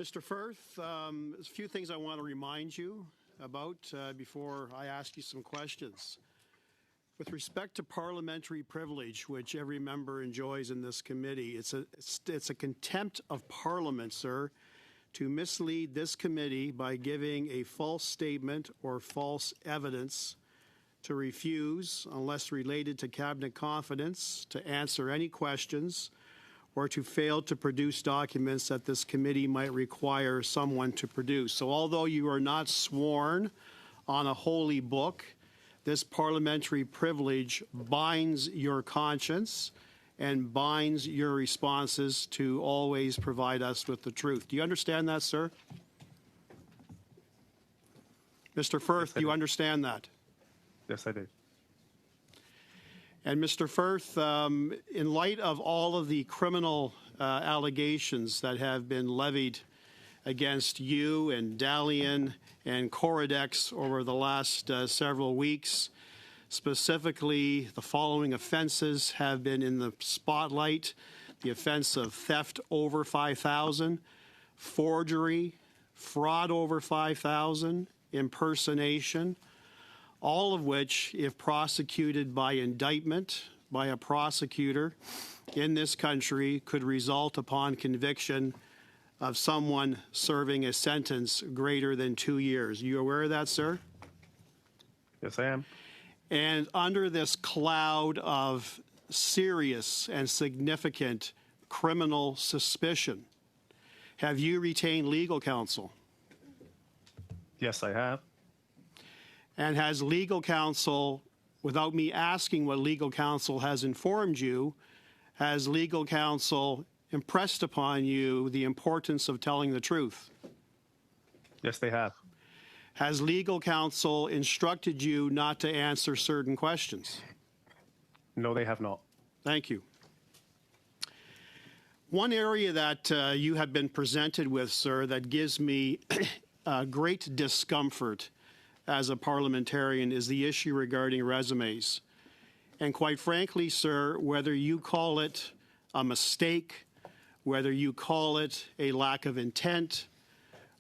Mr. Firth, there's a few things I want to remind you about before I ask you some questions. With respect to parliamentary privilege, which every member enjoys in this committee, it's a contempt of Parliament, sir, to mislead this committee by giving a false statement or false evidence, to refuse, unless related to cabinet confidence, to answer any questions, or to fail to produce documents that this committee might require someone to produce. So although you are not sworn on a holy book, this parliamentary privilege binds your conscience and binds your responses to always provide us with the truth. Do you understand that, sir? Mr. Firth, do you understand that? Yes, I do. And Mr. Firth, in light of all of the criminal allegations that have been levied against you and Dalian and Corodex over the last several weeks, specifically the following offenses have been in the spotlight: the offense of theft over $5,000, forgery, fraud over $5,000, impersonation, all of which, if prosecuted by indictment by a prosecutor in this country, could result upon conviction of someone serving a sentence greater than 2 years. Are you aware of that, sir? Yes, I am. And under this cloud of serious and significant criminal suspicion, have you retained legal counsel? Yes, I have. And has legal counsel, without me asking what legal counsel has informed you, has legal counsel impressed upon you the importance of telling the truth? Yes, they have. Has legal counsel instructed you not to answer certain questions? No, they have not. Thank you. One area that you have been presented with, sir, that gives me great discomfort as a parliamentarian is the issue regarding resumes. And quite frankly, sir, whether you call it a mistake, whether you call it a lack of intent,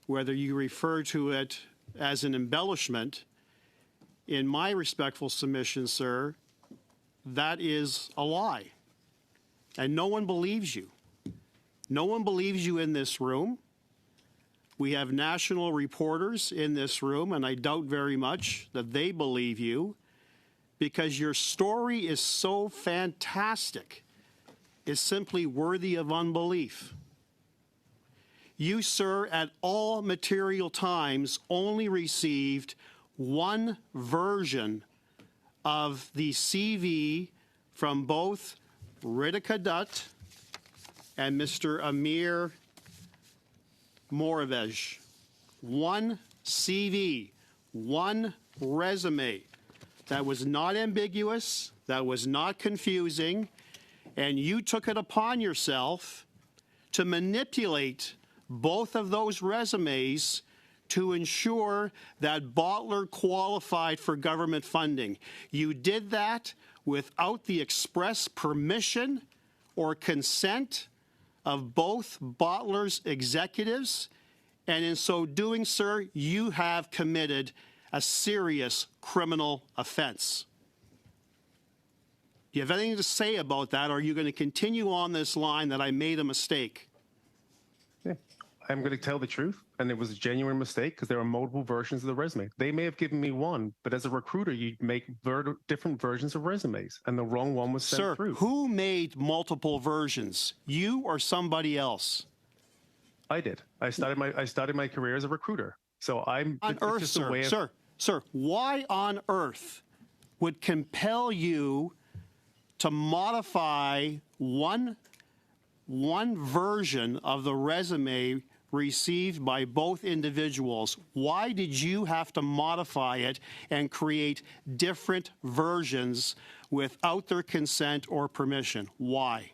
whether you refer to it as an embellishment, in my respectful submission, sir, that is a lie. And no one believes you. No one believes you in this room. We have national reporters in this room, and I doubt very much that they believe you, because your story is so fantastic, it's simply worthy of unbelief. You, sir, at all material times only received one version of the CV from both Ritika Dutt and Mr. Amir Moravej. One CV, one resume that was not ambiguous, that was not confusing, and you took it upon yourself to manipulate both of those resumes to ensure that Bottler qualified for government funding. You did that without the express permission or consent of both Bottler's executives, and in so doing, sir, you have committed a serious criminal offense. Do you have anything to say about that, or are you going to continue on this line that I made a mistake? Yeah. I'm going to tell the truth, and it was a genuine mistake because there are multiple versions of the resume. They may have given me one, but as a recruiter, you make different versions of resumes, and the wrong one was sent through. Sir, who made multiple versions? You or somebody else? I did. I started my career as a recruiter. So I'm on earth, sir, why on earth would compel you to modify one version of the resume received by both individuals? Why did you have to modify it and create different versions without their consent or permission? Why?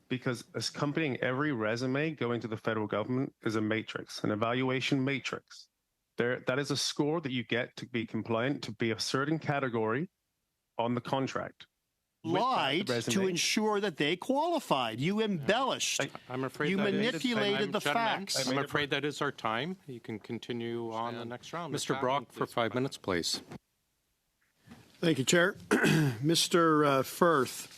Because accompanying every resume going to the federal government is a matrix, an evaluation matrix. That is a score that you get to be compliant, to be a certain category on the contract. lied to resume. ensure that they qualified. You embellished. I'm afraid You that is- manipulated the Gentlemen, facts. I'm afraid that is our time. You can continue on the next round. Mr. Brock, for 5 minutes, please. Thank you, Chair. Mr. Firth,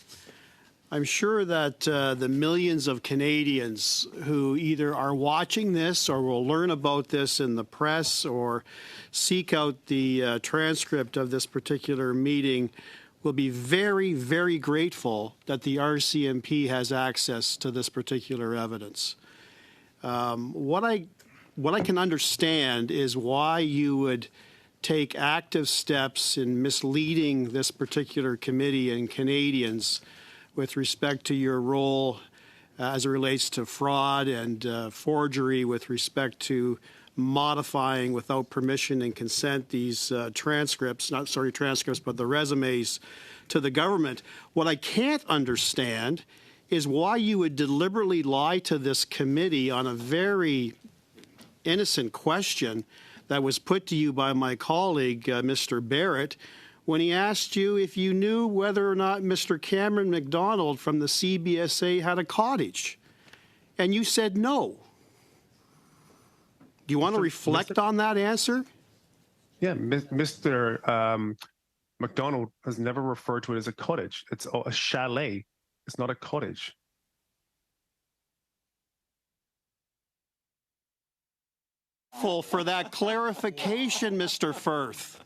I'm sure that the millions of Canadians who either are watching this or will learn about this in the press or seek out the transcript of this particular meeting will be very, very grateful that the RCMP has access to this particular evidence. What I can understand is why you would take active steps in misleading this particular committee and Canadians with respect to your role as it relates to fraud and forgery with respect to modifying without permission and consent these transcripts, but the resumes to the government. What I can't understand is why you would deliberately lie to this committee on a very innocent question that was put to you by my colleague, Mr. Barrett, when he asked you if you knew whether or not Mr. Cameron McDonald from the CBSA had a cottage. And you said no. Do you want to reflect on that answer? Yeah, Mr. McDonald has never referred to it as a cottage. It's a chalet. It's not a cottage. For that clarification, Mr. Firth.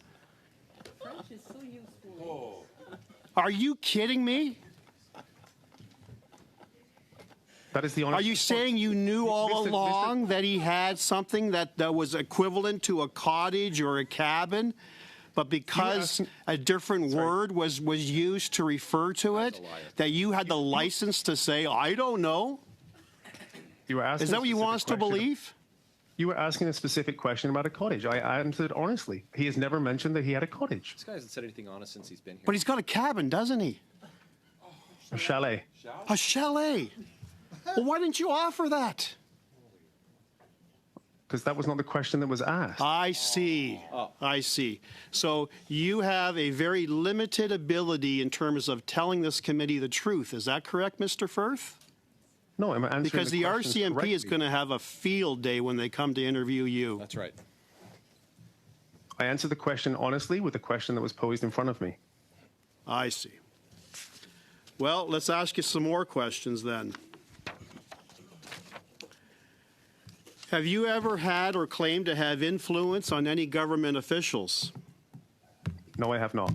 Are you kidding me? That is the honest Are you saying you knew all along that he had something that was equivalent to a cottage or a cabin, but because a different word was used to refer to it, that you had the license to say, I don't know? You were asking Is that what you want us to believe? You were asking a specific question about a cottage. I answered honestly. He has never mentioned that he had a cottage. This guy hasn't said anything honest since he's been here. But he's got a cabin, doesn't he? A chalet. A chalet. Well, why didn't you offer that? Because that was not the question that was asked. I see. I see. So you have a very limited ability in terms of telling this committee the truth. Is that correct, Mr. Firth? No, I'm answering Because the questions RCMP is correctly. going to have a field day when they come to interview you. That's right. I answered the question honestly with the question that was posed in front of me. I see. Well, let's ask you some more questions then. Have you ever had or claimed to have influence on any government officials? No, I have not.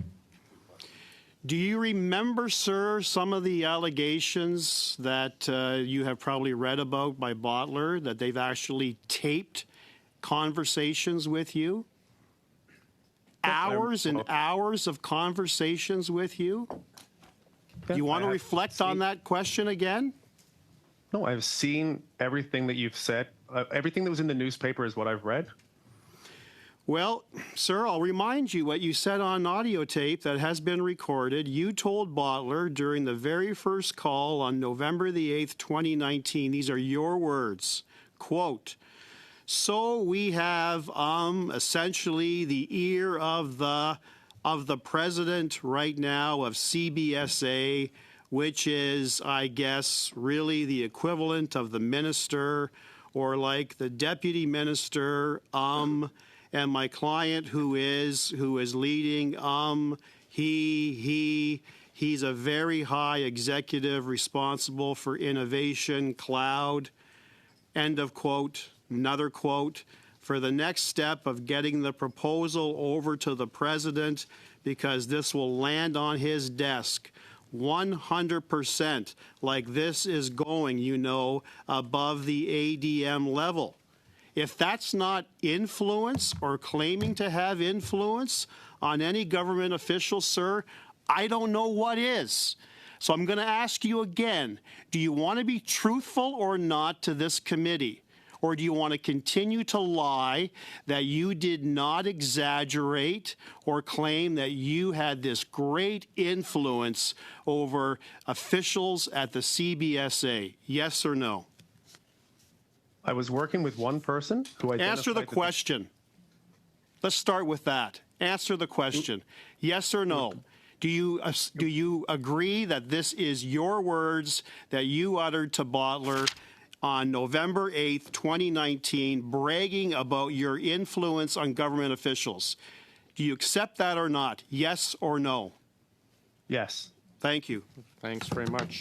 Do you remember, sir, some of the allegations that you have probably read about by Bottler, that they've actually taped conversations with you? Hours and hours of conversations with you? Do you want to reflect on that question again? No, I've seen everything that you've said. Everything that was in the newspaper is what I've read. Well, sir, I'll remind you what you said on audio tape that has been recorded. You told Bottler during the very first call on November the 8th, 2019, these are your words, quote, so we have essentially the ear of the president right now of CBSA, which is, I guess, really the equivalent of the minister or like the deputy minister, and my client who is leading, he's a very high executive responsible for innovation, cloud, end of quote. Another quote, for the next step of getting the proposal over to the president because this will land on his desk 100% like this is going, you know, above the ADM level. If that's not influence or claiming to have influence on any government official, sir, I don't know what is. So I'm going to ask you again, do you want to be truthful or not to this committee? Or do you want to continue to lie that you did not exaggerate or claim that you had this great influence over officials at the CBSA? Yes or no? I was working with one person who identified... Answer the question. Let's start with that. Answer the question. Yes or no? Do you agree that this is your words that you uttered to Bottler on November 8th, 2019, bragging about your influence on government officials? Do you accept that or not? Yes or no? Yes. Thank you. Thanks very much.